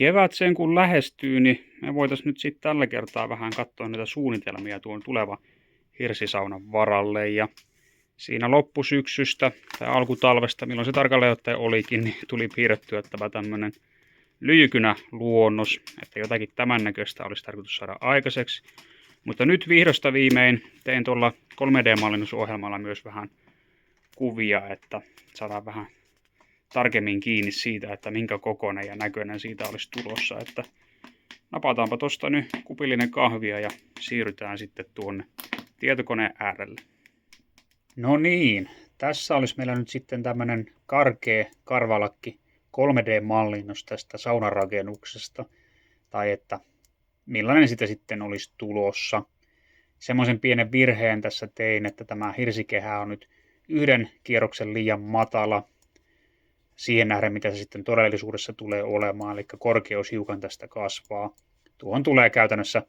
kevät sen kun lähestyy, niin me voitaisiin nyt sitten tällä kertaa vähän katsoa näitä suunnitelmia tuon tulevan hirsisaunan varalle. Ja siinä loppusyksystä tai alkutalvesta, milloin se tarkalleen ottaen olikin, niin tuli piirrettyä tämä tämmöinen lyijykynäluonnos, että jotakin tämän näköistä olisi tarkoitus saada aikaiseksi. Mutta nyt vihdosta viimein tein tuolla 3D-mallinnusohjelmalla myös vähän kuvia, että saadaan vähän tarkemmin kiinni siitä, että minkä kokoinen ja näköinen siitä olisi tulossa. Että napataanpa tosta nyt kupillinen kahvia ja siirrytään sitten tuonne tietokoneen äärelle. No niin, tässä olisi meillä nyt sitten tämmöinen karkea karvalakki 3D-mallinnus tästä saunarakennuksesta, tai että millainen sitä sitten olisi tulossa. Semmoisen pienen virheen tässä tein, että tämä hirsikehä on nyt yhden kierroksen liian matala siihen nähden, mitä se sitten todellisuudessa tulee olemaan, eli korkeus hiukan tästä kasvaa. Tuohon tulee käytännössä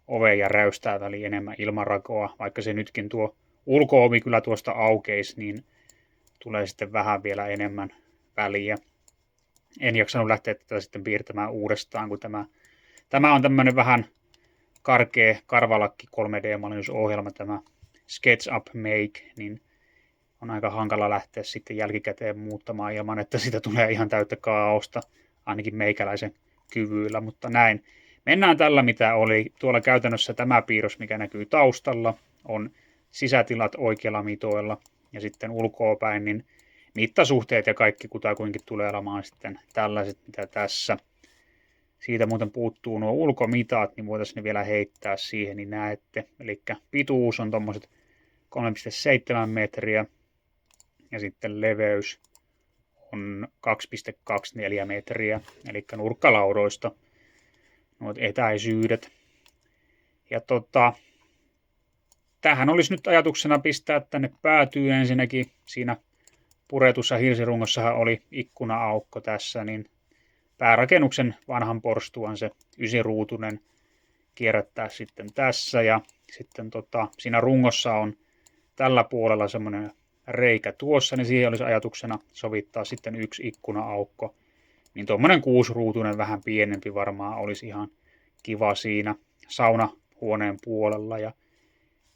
oven ja räystää väliin enemmän ilmanrakoa, vaikka se nytkin tuo ulko-ovi kyllä tuosta aukeisi, niin tulee sitten vähän vielä enemmän väliä. En jaksanut lähteä tätä sitten piirtämään uudestaan, kun tämä on tämmöinen vähän karkea karvalakki 3D-mallinnusohjelma, tämä SketchUp Make, niin on aika hankala lähteä sitten jälkikäteen muuttamaan ilman, että siitä tulee ihan täyttä kaaosta, ainakin meikäläisen kyvyillä, mutta näin. Mennään tällä, mitä oli tuolla käytännössä tämä piirros, mikä näkyy taustalla, on sisätilat oikealla mitoilla ja sitten ulkoapäin, niin mittasuhteet ja kaikki kutakuinkin tulee olemaan sitten tällaiset, mitä tässä. Siitä muuten puuttuu nuo ulkomitat, niin voitaisiin ne vielä heittää siihen, niin näette. Eli pituus on tommoset 3,7 metriä ja sitten leveys on 2,24 metriä, eli nurkkalaudoista nuo etäisyydet. Ja tähän olisi nyt ajatuksena pistää tänne päätyy ensinnäkin. Siinä puretussa hirsirungossahan oli ikkuna-aukko tässä, niin päärakennuksen vanhan porstuan se 9-ruutunen kierrättää sitten tässä. Ja sitten siinä rungossa on tällä puolella semmoinen reikä tuossa, niin siihen olisi ajatuksena sovittaa sitten yksi ikkuna-aukko. Niin tuommoinen 6-ruutunen vähän pienempi varmaan olisi ihan kiva siinä saunahuoneen puolella. Ja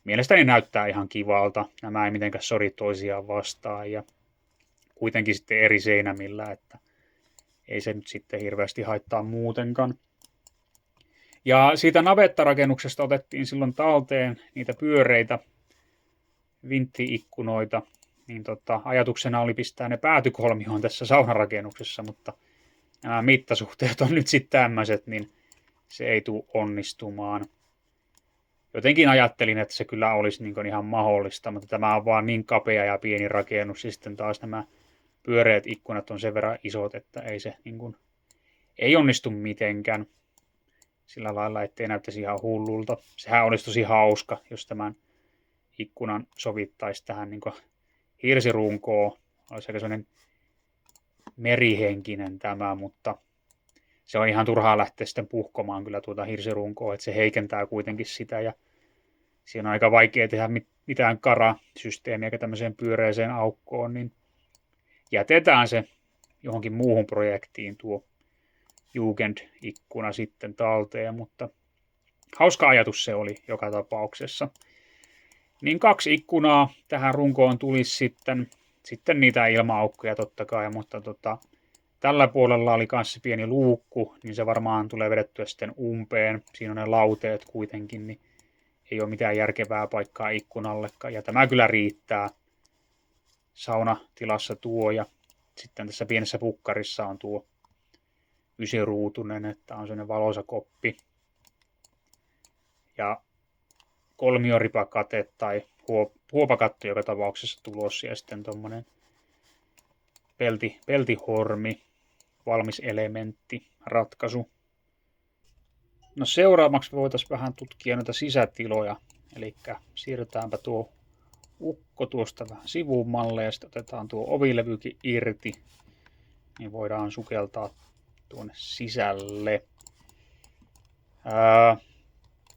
mielestäni näyttää ihan kivalta. Nämä ei mitenkään sori toisiaan vastaan ja kuitenkin sitten eri seinämillä, että ei se nyt sitten hirveästi haittaa muutenkaan. Ja siitä navettarakennuksesta otettiin silloin talteen niitä pyöreitä vintti-ikkunoita, niin ajatuksena oli pistää ne päätykolmioon tässä saunarakennuksessa, mutta nämä mittasuhteet on nyt sitten tämmöiset, niin se ei tule onnistumaan. Jotenkin ajattelin, että se kyllä olisi niin ihan mahdollista, mutta tämä on vaan niin kapea ja pieni rakennus, ja sitten taas nämä pyöreät ikkunat on sen verran isot, että ei se ei onnistu mitenkään sillä lailla, ettei näyttäisi ihan hullulta. Sehän olisi tosi hauska, jos tämän ikkunan sovittaisi tähän hirsirunkoon. Olisi aika sellainen merihenkinen tämä, mutta se on ihan turhaa lähteä sitten puhkomaan kyllä tuota hirsirunkoa, että se heikentää kuitenkin sitä ja siinä on aika vaikea tehdä mitään karasysteemiä eikä tämmöiseen pyöreiseen aukkoon, niin jätetään se johonkin muuhun projektiin tuo Jugend-ikkuna sitten talteen, mutta hauska ajatus se oli joka tapauksessa. Niin 2 ikkunaa tähän runkoon tulisi sitten niitä ilma-aukkoja totta kai, mutta tällä puolella oli myös pieni luukku, niin se varmaan tulee vedettyä sitten umpeen. Siinä on ne lauteet kuitenkin, niin ei ole mitään järkevää paikkaa ikkunallekaan. Ja tämä kyllä riittää saunatilassa tuo. Ja sitten tässä pienessä pukkarissa on tuo 9-ruutunen, että on sellainen valoisa koppi. Ja kolmioripakate tai huopakatto joka tapauksessa tulossa. Ja sitten tuommoinen peltihormi, valmis elementti, ratkaisu. No seuraavaksi voitaisiin vähän tutkia noita sisätiloja. Eli siirrytäänpä tuo ukko tuosta vähän sivummalle ja sitten otetaan tuo ovilevykin irti. Niin voidaan sukeltaa tuonne sisälle.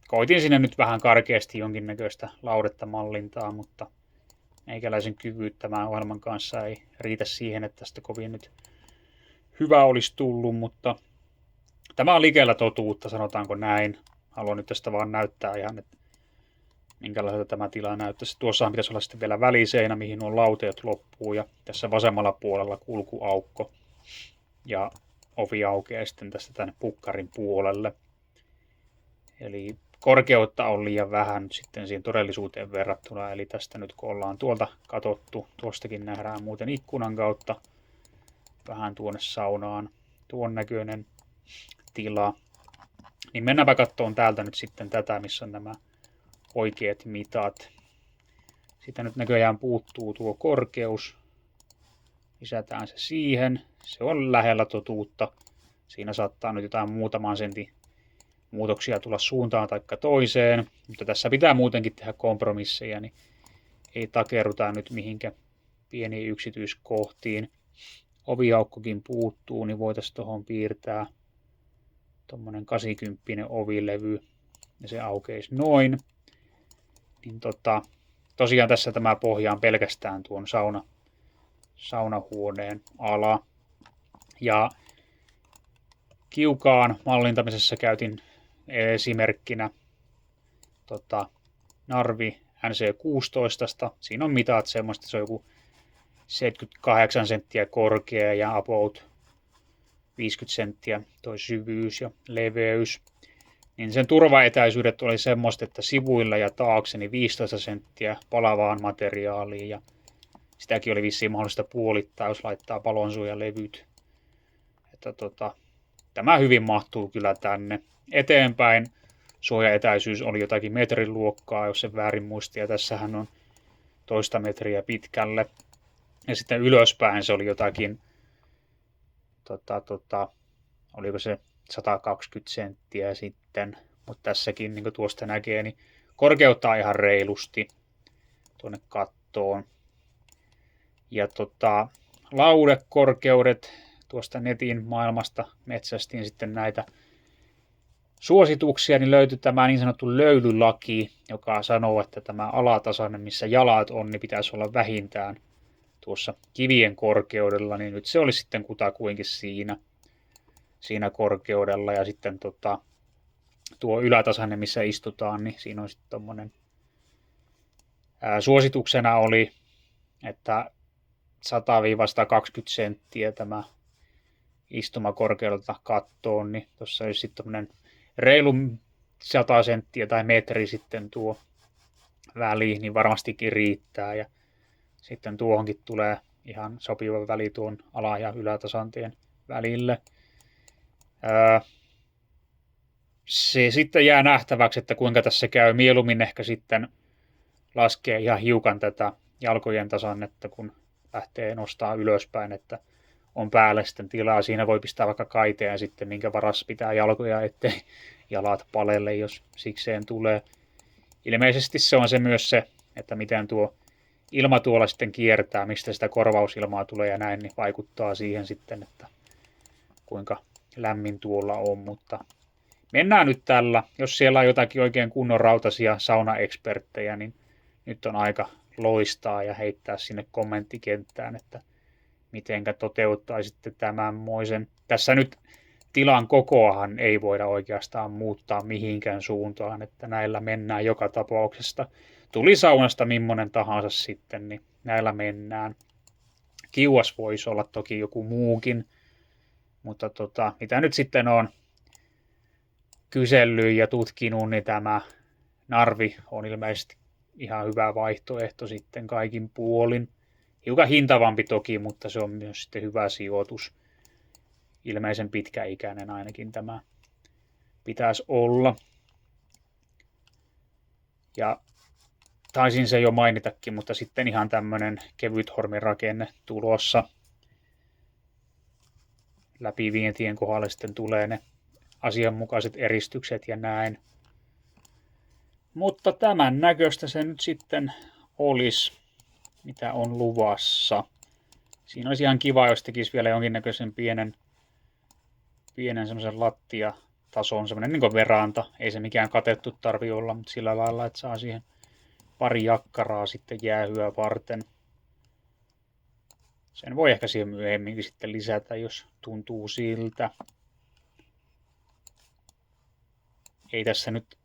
Koitin sinne nyt vähän karkeasti jonkinnäköistä laudetta mallintaa, mutta meikäläisen kyvyt tämän ohjelman kanssa ei riitä siihen, että tästä kovin nyt hyvä olisi tullut, mutta Tämä on likellä totuutta, sanotaanko näin. Haluan nyt tästä vaan näyttää ihan, että minkälaiselta tämä tila näyttäisi. Tuossahan pitäisi olla sitten vielä väliseinä, mihin nuo lauteet loppuu. Ja tässä vasemmalla puolella kulkuaukko. Ja ovi aukeaa sitten tästä tänne pukkarin puolelle. Eli korkeutta on liian vähän nyt sitten siihen todellisuuteen verrattuna. Eli tästä nyt kun ollaan tuolta katsottu, tuostakin nähdään muuten ikkunan kautta vähän tuonne saunaan tuon näköinen tila. Niin mennäänpä katsomaan täältä nyt sitten tätä, missä on nämä oikeat mitat. Siitä nyt näköjään puuttuu tuo korkeus. Lisätään se siihen. Se on lähellä totuutta. Siinä saattaa nyt jotain muutaman sentin muutoksia tulla suuntaan tai toiseen. Mutta tässä pitää muutenkin tehdä kompromisseja, niin ei takerruta nyt mihinkä pieniin yksityiskohtiin. Oviaukkokin puuttuu, niin voitaisiin tuohon piirtää tuommoinen 80 ovilevy. Ja se aukeisi noin. Niin tosiaan tässä tämä pohja on pelkästään tuon saunahuoneen ala. Ja kiukaan mallintamisessa käytin esimerkkinä Narvi NC16. Siinä on mitat semmoista, se on joku 78 senttiä korkea ja about 50 senttiä toi syvyys ja leveys. Niin sen turvaetäisyydet oli semmoista, että sivuilla ja taakse niin 15 senttiä palavaan materiaaliin. Ja sitäkin oli vissiin mahdollista puolittaa, jos laittaa palonsuojalevyt. Että tämä hyvin mahtuu kyllä tänne. Eteenpäin suojaetäisyys oli jotakin metrin luokkaa, jos se väärin muistia. Tässähän on toista metriä pitkälle. Ja sitten ylöspäin se oli jotakin, oliko se 120 senttiä sitten. Mutta tässäkin, niin kuin tuosta näkee, niin korkeuttaa ihan reilusti tuonne kattoon. Ja laudekorkeudet tuosta netin maailmasta metsästin sitten näitä suosituksia, niin löytyi tämä niin sanottu löylylaki, joka sanoo, että tämä alatasainen, missä jalat on, niin pitäisi olla vähintään tuossa kivien korkeudella, niin nyt se oli sitten kutakuinkin siinä korkeudella. Ja sitten tuo ylätasainen, missä istutaan, niin siinä on sitten tommonen suosituksena oli, että 100-120 senttiä tämä istumakorkeudelta kattoon, niin tuossa olisi sitten tommonen reilu 100 senttiä tai metri sitten tuo väli, niin varmastikin riittää. Ja sitten tuohonkin tulee ihan sopiva väli tuon ala- ja ylätasantien välille. Se sitten jää nähtäväksi, että kuinka tässä käy. Mieluummin ehkä sitten laskee ihan hiukan tätä jalkojen tasannetta, kun lähtee nostaa ylöspäin, että on päälle sitten tilaa. Siinä voi pistää vaikka kaiteen sitten, minkä varassa pitää jalkoja, ettei jalat palelle, jos sikseen tulee. Ilmeisesti se on se myös se, että miten tuo ilma tuolla sitten kiertää, mistä sitä korvausilmaa tulee ja näin, niin vaikuttaa siihen sitten, että kuinka lämmin tuolla on. Mutta mennään nyt tällä. Jos siellä on jotakin oikein kunnon rautaisia saunaeksperttejä, niin nyt on aika loistaa ja heittää sinne kommenttikenttään, että mitenkä toteuttaisitte tämänmoisen. Tässä nyt tilan kokoahan ei voida oikeastaan muuttaa mihinkään suuntaan, että näillä mennään joka tapauksesta. Tuli saunasta millainen tahansa sitten, niin näillä mennään. Kiuas voisi olla toki joku muukin, mutta mitä nyt sitten on kysellyt ja tutkinut, niin tämä Narvi on ilmeisesti ihan hyvä vaihtoehto sitten kaikin puolin. Hiukan hintavampi toki, mutta se on myös sitten hyvä sijoitus. Ilmeisen pitkäikäinen ainakin tämä pitäisi olla. Ja taisin se jo mainitakin, mutta sitten ihan tämmöinen kevyt hormirakenne tulossa. Läpivientien kohdalla sitten tulee ne asianmukaiset eristykset ja näin. Mutta tämän näköistä se nyt sitten olisi, mitä on luvassa. Siinä olisi ihan kiva, jos tekisi vielä jonkinnäköisen pienen semmoisen lattiatason, semmoinen niin kuin veranta. Ei se mikään katettu tarvi olla, mutta sillä lailla, että saa siihen pari jakkaraa sitten jäähyä varten. Sen voi ehkä siihen myöhemminkin sitten lisätä, jos tuntuu siltä. ei tässä nyt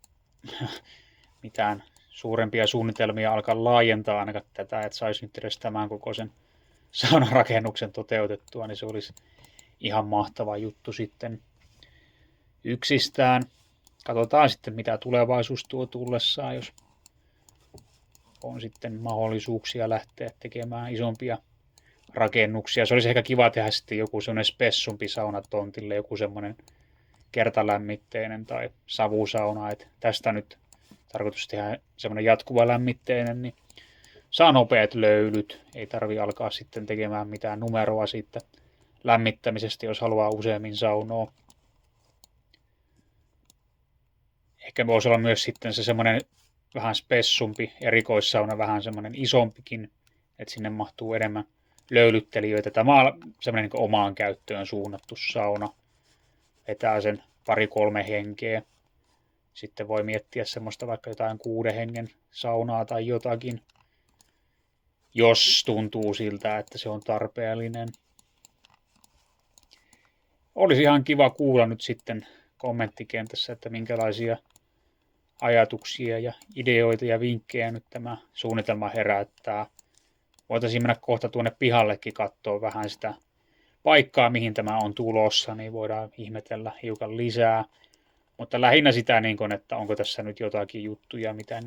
mitään suurempia suunnitelmia alkaa laajentaa ainakaan tätä, että saisi nyt edes tämän kokoisen saunarakennuksen toteutettua, niin se olisi ihan mahtava juttu sitten yksistään. Katsotaan sitten, mitä tulevaisuus tuo tullessaan, jos on sitten mahdollisuuksia lähteä tekemään isompia rakennuksia. Se olisi ehkä kiva tehdä sitten joku semmoinen spessumpi sauna tontille, joku semmoinen kertalämmitteinen tai savusauna. Että tästä nyt tarkoitus tehdä semmoinen jatkuva lämmitteinen, niin saa nopeat löylyt. Ei tarvi alkaa sitten tekemään mitään numeroa siitä lämmittämisestä, jos haluaa useammin saunoa. Ehkä voisi olla myös sitten se semmoinen vähän spessumpi erikoissauna, vähän semmoinen isompikin, että sinne mahtuu enemmän löylyttelijöitä. Tämä on semmoinen niin omaan käyttöön suunnattu sauna. Vetää sen 2-3 henkeä. Sitten voi miettiä semmoista vaikka jotain 6 hengen saunaa tai jotakin, jos tuntuu siltä, että se on tarpeellinen. Olisi ihan kiva kuulla nyt sitten kommenttikentässä, että minkälaisia ajatuksia ja ideoita ja vinkkejä nyt tämä suunnitelma herättää. Voitaisiin mennä kohta tuonne pihallekin katsoa vähän sitä paikkaa, mihin tämä on tulossa, niin voidaan ihmetellä hiukan lisää. Mutta lähinnä sitä, että onko tässä nyt jotakin juttuja, mitä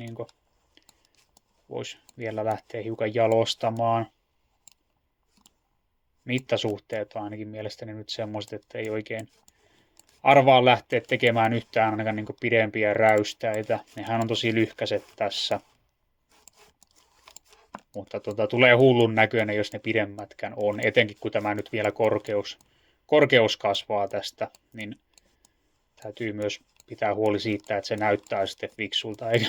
voisi vielä lähteä hiukan jalostamaan. Mittasuhteet on ainakin mielestäni nyt semmoiset, että ei oikein arvaa lähteä tekemään yhtään ainakaan pidempiä räystäitä. Nehän on tosi lyhkäiset tässä. Mutta tulee hullun näköinen, jos ne pidemmätkään on. Etenkin kun tämä nyt vielä korkeus kasvaa tästä, niin täytyy myös pitää huoli siitä, että se näyttää sitten fiksulta eikä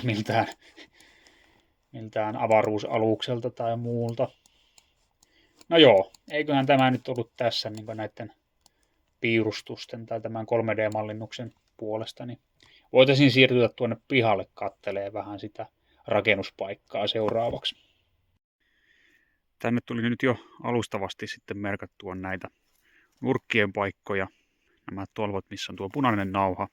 miltään avaruusalukselta tai muulta. No joo, eiköhän tämä nyt ollut tässä näiden piirustusten tai tämän 3D-mallinnuksen puolesta, niin voitaisiin siirtyä tuonne pihalle kattelemaan vähän sitä rakennuspaikkaa seuraavaksi. Tänne tuli nyt jo alustavasti sitten merkattua näitä nurkkien paikkoja, nämä tolvot, missä on tuo punainen nauha,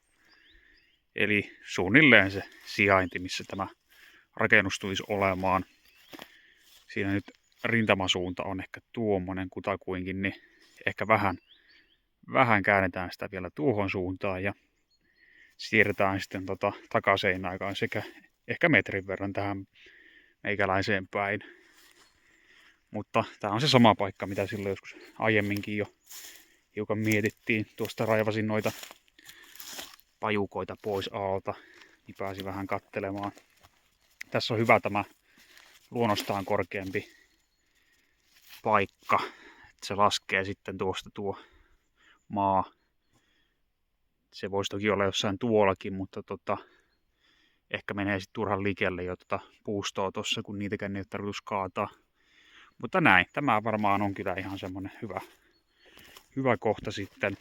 eli suunnilleen se sijainti, missä tämä rakennus tulisi olemaan. Siinä nyt rintamasuunta on ehkä tuommoinen kutakuinkin, niin ehkä vähän käännetään sitä vielä tuohon suuntaan ja siirretään sitten takaseinäaikaan sekä ehkä metrin verran tähän meikäläiseen päin. Mutta tämä on se sama paikka, mitä silloin joskus aiemminkin jo hiukan mietittiin. Tuosta raivasin noita pajukoita pois alta, niin pääsi vähän kattelemaan. Tässä on hyvä tämä luonnostaan korkeampi paikka. Se laskee sitten tuosta tuo maa. Se voisi toki olla jossain tuollakin, mutta ehkä menee sitten turhan likelle jo puustoa tuossa, kun niitäkään ei ole tarkoitus kaataa. Mutta näin, tämä varmaan on kyllä ihan semmonen hyvä kohta sitten.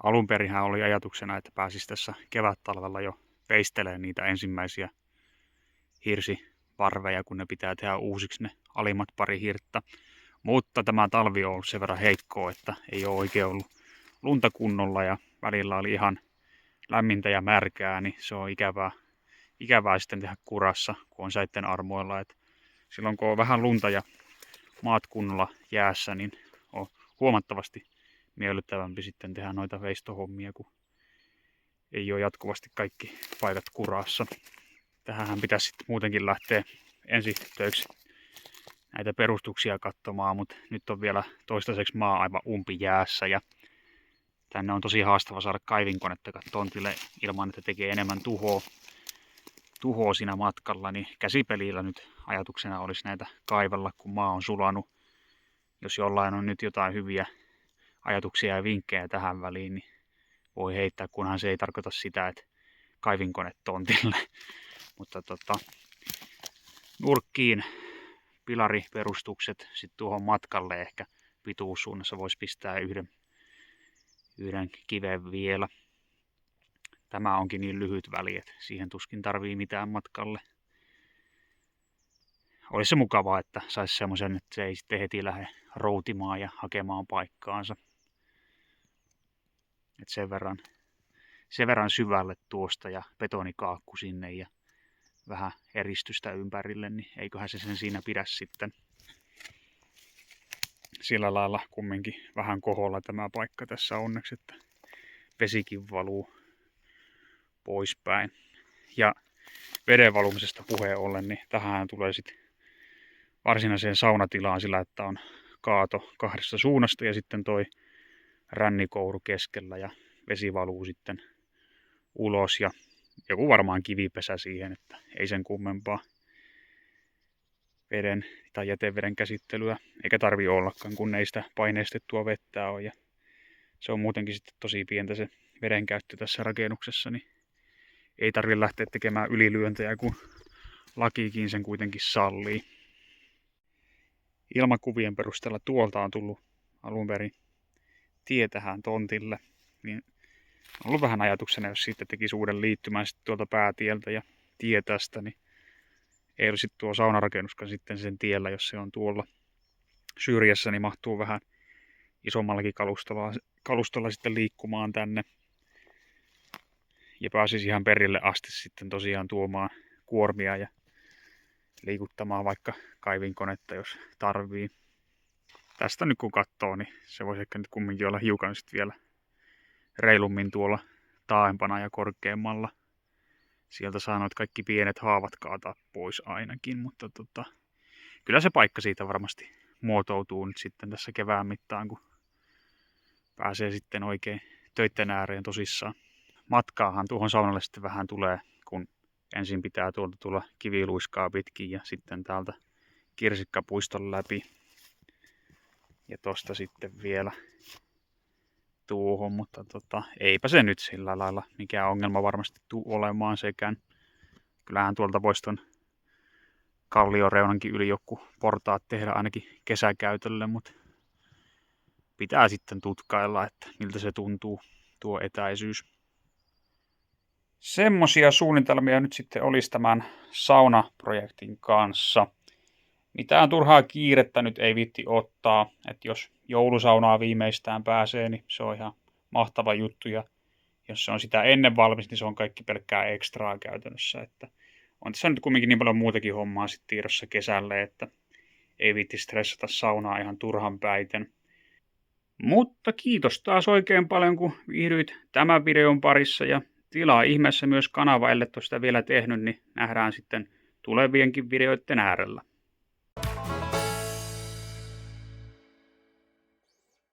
Alunperinhän oli ajatuksena, että pääsisi tässä kevättalvella jo peistelemään niitä ensimmäisiä hirsiparveja, kun ne pitää tehdä uusiksi ne alimmat pari hirttä. Mutta tämä talvi on ollut sen verran heikkoa, että ei ole oikein ollut lunta kunnolla ja välillä oli ihan lämmintä ja märkää, niin se on ikävää sitten tehdä kurassa, kun on säitten armoilla. Et silloin kun on vähän lunta ja maat kunnolla jäässä, niin on huomattavasti miellyttävämpi sitten tehdä noita veistohommia, kun ei ole jatkuvasti kaikki paikat kurassa. Tähän pitäisi sitten muutenkin lähteä ensi töiksi näitä perustuksia katsomaan, mutta nyt on vielä toistaiseksi maa aivan umpijäässä ja tänne on tosi haastava saada kaivinkonetta tontille ilman, että tekee enemmän tuhoa siinä matkalla, niin käsipelillä nyt ajatuksena olisi näitä kaivella, kun maa on sulanut. Jos jollain on nyt jotain hyviä ajatuksia ja vinkkejä tähän väliin, niin voi heittää, kunhan se ei tarkoita sitä, että kaivinkone tontille. Mutta nurkkiin pilariperustukset, sitten tuohon matkalle ehkä pituussuunnassa voisi pistää yhden kiven vielä. Tämä onkin niin lyhyt väli, että siihen tuskin tarvii mitään matkalle. Olisi se mukavaa, että saisi semmoisen, että se ei sitten heti lähde routimaan ja hakemaan paikkaansa. Et sen verran sen verran syvälle tuosta ja betonikaakku sinne ja vähän eristystä ympärille, niin eiköhän se sen siinä pidä sitten. Sillä lailla kumminkin vähän koholla tämä paikka tässä onneksi, että vesikin valuu poispäin. Ja veden valumisesta puheen ollen, niin tähän tulee sitten varsinaiseen saunatilaan sillä, että on kaato kahdesta suunnasta ja sitten toi rännikouru keskellä ja vesi valuu sitten ulos ja joku varmaan kivipesä siihen, että ei sen kummempaa veden tai jäteveden käsittelyä, eikä tarvi ollakaan, kun ei sitä paineistettua vettä ole. Ja se on muutenkin sitten tosi pientä se vedenkäyttö tässä rakennuksessa, niin ei tarvitse lähteä tekemään ylilyöntejä, kun lakikin sen kuitenkin sallii. Ilmakuvien perusteella tuolta on tullut alun perin tie tähän tontille, niin on ollut vähän ajatuksena, jos siitä tekisi uuden liittymän sitten tuolta päätieltä ja tie tästä, niin ei olisi tuo saunarakennuskaan sitten sen tiellä, jos se on tuolla syrjässä, niin mahtuu vähän isommallakin kalustolla sitten liikkumaan tänne. Ja pääsisi ihan perille asti sitten tosiaan tuomaan kuormia ja liikuttamaan vaikka kaivinkonetta, jos tarvii. Tästä nyt kun katsoo, niin se voisi ehkä nyt kumminkin olla hiukan sitten vielä reilummin tuolla taaempana ja korkeammalla. Sieltä saa noit kaikki pienet haavat kaataa pois ainakin, mutta kyllä se paikka siitä varmasti muotoutuu nyt sitten tässä kevään mittaan, kun pääsee sitten oikein töitten ääreen tosissaan. Matkaahan tuohon saunalle sitten vähän tulee, kun ensin pitää tuolta tulla kiviluiskaa pitkin ja sitten täältä kirsikkapuiston läpi. Ja tosta sitten vielä tuohon, mutta eipä se nyt sillä lailla mikään ongelma varmasti tule olemaan sekään. Kyllähän tuolta voisi ton kallioreunankin yli joku portaat tehdä ainakin kesäkäytölle, mutta pitää sitten tutkailla, että miltä se tuntuu tuo etäisyys. Semmoisia suunnitelmia nyt sitten olisi tämän saunaprojektin kanssa. Mitään turhaa kiirettä nyt ei viitti ottaa, että jos joulusaunaa viimeistään pääsee, niin se on ihan mahtava juttu. Ja jos se on sitä ennen valmis, niin se on kaikki pelkkää ekstraa käytännössä. Että on tässä nyt kumminkin niin paljon muutakin hommaa sitten tiedossa kesälle, että ei viitti stressata saunaa ihan turhan päiten. Mutta kiitos taas oikein paljon, kun viihdyit tämän videon parissa ja tilaa ihmeessä myös kanava, ellei ole sitä vielä tehnyt, niin nähdään sitten tulevienkin videoiden äärellä.